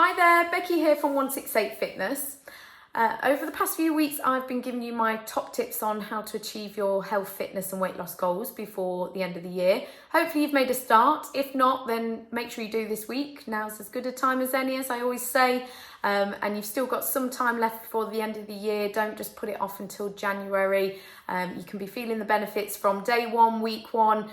Hi there, Becky here from 168 Fitness. Over the past few weeks, I've been giving you my top tips on how to achieve your health, fitness and weight loss goals before the end of the year. Hopefully you've made a start. If not, then make sure you do this week. Now's as good a time as any, as I always say. And you've still got some time left before the end of the year. Don't just put it off until January. You can be feeling the benefits from day one, week one.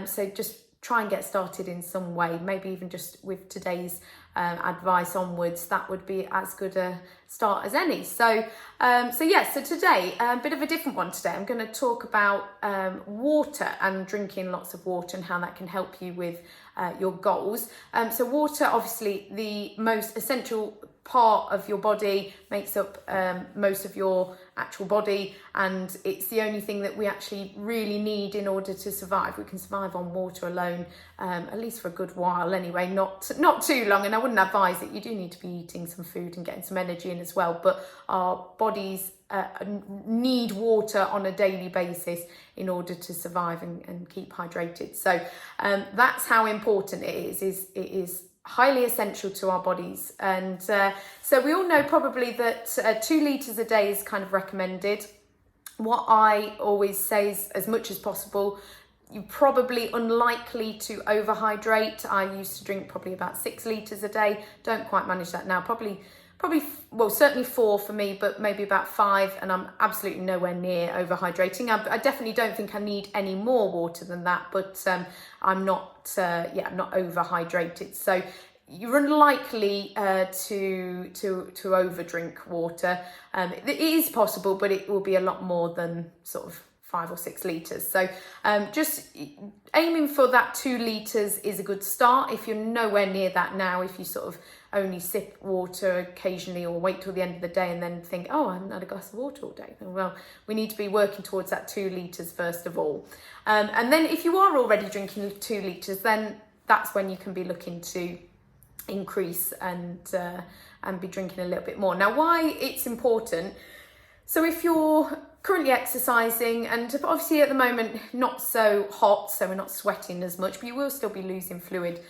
So just try and get started in some way, maybe even just with today's advice onwards. That would be as good a start as any. So today, a bit of a different one today. I'm going to talk about water and drinking lots of water and how that can help you with your goals. So water, obviously the most essential part of your body, makes up most of your actual body, and it's the only thing that we actually really need in order to survive. We can survive on water alone, at least for a good while anyway, not too long, and I wouldn't advise it. You do need to be eating some food and getting some energy in as well, but our bodies need water on a daily basis in order to survive and keep hydrated. So that's how important it is. It is highly essential to our bodies, and so we all know probably that 2 litres a day is kind of recommended. What I always say is, as much as possible, you're probably unlikely to overhydrate. I used to drink probably about 6 litres a day. Don't quite manage that now. Probably, well, certainly 4 for me, but maybe about 5, and I'm absolutely nowhere near overhydrating. I definitely don't think I need any more water than that, but I'm not overhydrated. So you're unlikely to overdrink water. It is possible, but it will be a lot more than sort of 5 or 6 litres. So just aiming for that 2 litres is a good start. If you're nowhere near that now, if you sort of only sip water occasionally or wait till the end of the day and then think, oh, I haven't had a glass of water all day, then well, we need to be working towards that 2 litres first of all. And then if you are already drinking 2 litres, then that's when you can be looking to increase and be drinking a little bit more. Now, why it's important: so if you're currently exercising, and obviously at the moment not so hot, so we're not sweating as much, but you will still be losing fluid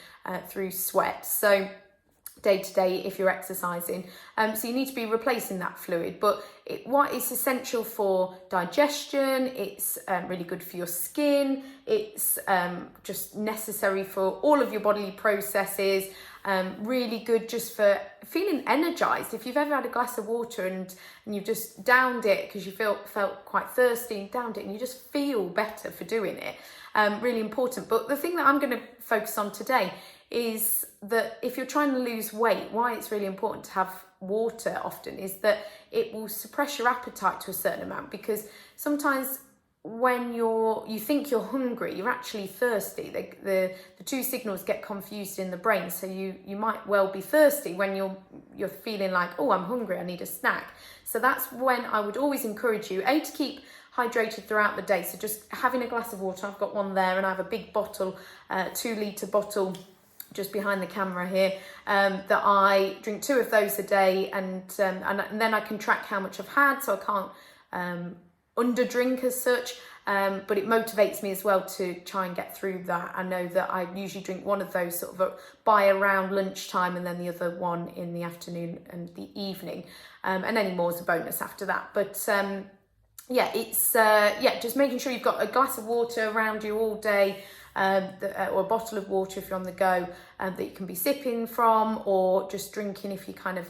through sweat. So day to day, if you're exercising, so you need to be replacing that fluid. But what is essential for digestion, it's really good for your skin, it's just necessary for all of your bodily processes, really good just for feeling energized. If you've ever had a glass of water and you've just downed it because you felt quite thirsty and downed it, and you just feel better for doing it, really important. But the thing that I'm going to focus on today is that if you're trying to lose weight, why it's really important to have water often is that it will suppress your appetite to a certain amount, because sometimes when you think you're hungry, you're actually thirsty. The two signals get confused in the brain, so you might well be thirsty when you're feeling like, oh, I'm hungry, I need a snack. So that's when I would always encourage you to keep hydrated throughout the day. So just having a glass of water, I've got one there, and I have a big bottle, 2 litre bottle just behind the camera here, that I drink 2 of those a day, and then I can track how much I've had, so I can't underdrink as such, but it motivates me as well to try and get through that. I know that I usually drink one of those sort of by around lunchtime, and then the other one in the afternoon and the evening, and any more is a bonus after that. But it's just making sure you've got a glass of water around you all day, or a bottle of water if you're on the go, that you can be sipping from, or just drinking if you kind of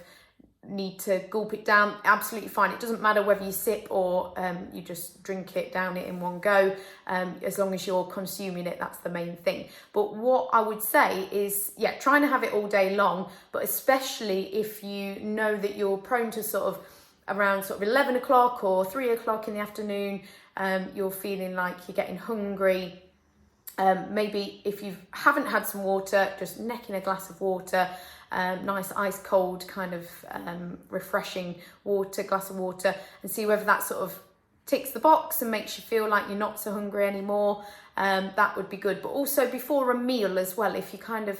need to gulp it down. Absolutely fine. It doesn't matter whether you sip or you just drink it down it in one go, as long as you're consuming it. That's the main thing. But what I would say is, trying to have it all day long, but especially if you know that you're prone to sort of around sort of 11 o'clock or 3 o'clock in the afternoon, you're feeling like you're getting hungry. Maybe if you haven't had some water, just necking a glass of water, nice ice cold kind of refreshing glass of water, and see whether that sort of ticks the box and makes you feel like you're not so hungry anymore, that would be good. But also before a meal as well, if you kind of,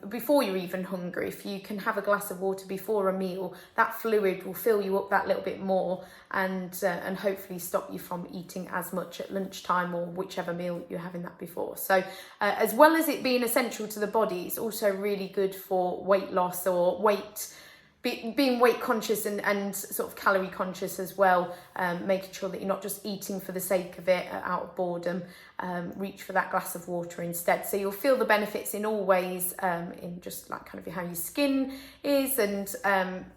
before you're even hungry, if you can have a glass of water before a meal, that fluid will fill you up that little bit more and hopefully stop you from eating as much at lunchtime or whichever meal you're having that before. So as well as it being essential to the body, it's also really good for weight loss or being weight conscious and sort of calorie conscious as well, making sure that you're not just eating for the sake of it out of boredom. Reach for that glass of water instead. So you'll feel the benefits in all ways, in just like kind of how your skin is and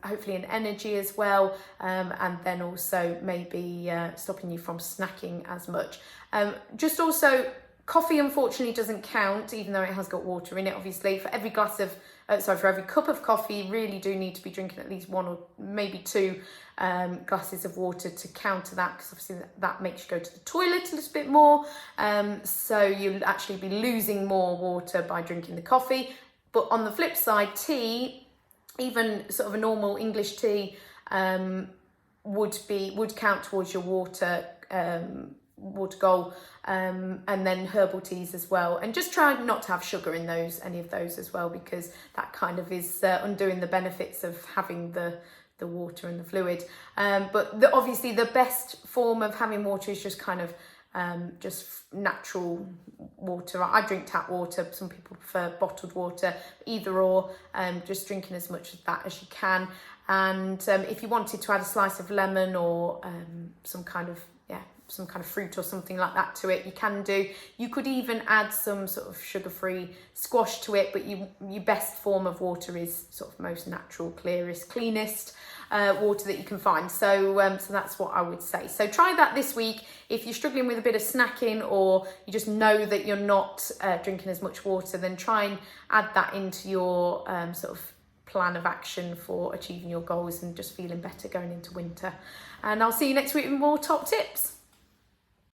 hopefully in energy as well, and then also maybe stopping you from snacking as much. Just also, coffee unfortunately doesn't count, even though it has got water in it. Obviously, for every for every cup of coffee, you really do need to be drinking at least 1 or maybe 2 glasses of water to counter that, because obviously that makes you go to the toilet a little bit more. So you'll actually be losing more water by drinking the coffee. But on the flip side, tea, even sort of a normal English tea, would count towards your water goal, and then herbal teas as well, and just try not to have sugar in any of those as well, because that kind of is undoing the benefits of having the water and the fluid. But obviously the best form of having water is just kind of just natural water. I drink tap water, some people prefer bottled water, either or, just drinking as much of that as you can. And if you wanted to add a slice of lemon or some kind of fruit or something like that to it, you can do. You could even add some sort of sugar-free squash to it, but your best form of water is sort of most natural, clearest, cleanest water that you can find. So that's what I would say. So try that this week. If you're struggling with a bit of snacking, or you just know that you're not drinking as much water, then try and add that into your sort of plan of action for achieving your goals and just feeling better going into winter. And I'll see you next week with more top tips.